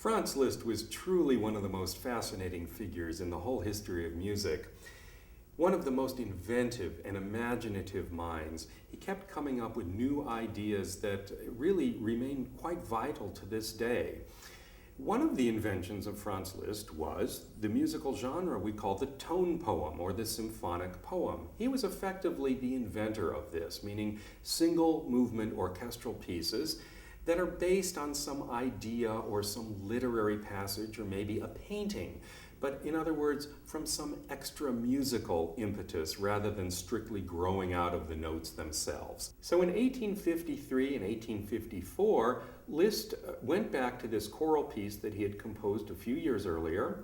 Franz Liszt was truly one of the most fascinating figures in the whole history of music. One of the most inventive and imaginative minds, he kept coming up with new ideas that really remain quite vital to this day. One of the inventions of Franz Liszt was the musical genre we call the tone poem or the symphonic poem. He was effectively the inventor of this, meaning single movement orchestral pieces that are based on some idea or some literary passage or maybe a painting, but in other words, from some extra musical impetus rather than strictly growing out of the notes themselves. So in 1853 and 1854, Liszt went back to this choral piece that he had composed a few years earlier,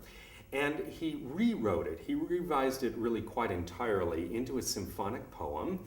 and he rewrote it. He revised it really quite entirely into a symphonic poem,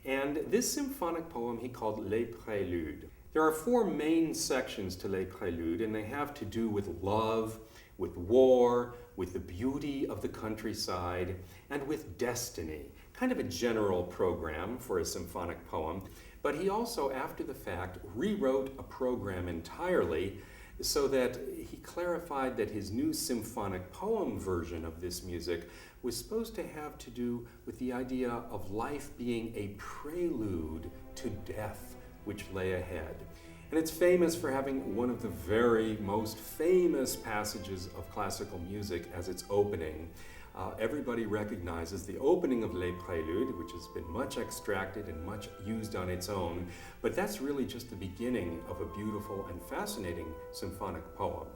and this symphonic poem he called Les Préludes. There are four main sections to Les Préludes, and they have to do with love, with war, with the beauty of the countryside, and with destiny. Kind of a general program for a symphonic poem, but he also, after the fact, rewrote a program entirely so that he clarified that his new symphonic poem version of this music was supposed to have to do with the idea of life being a prelude to death, which lay ahead. And it's famous for having one of the very most famous passages of classical music as its opening. Everybody recognizes the opening of Les Préludes, which has been much extracted and much used on its own, but that's really just the beginning of a beautiful and fascinating symphonic poem.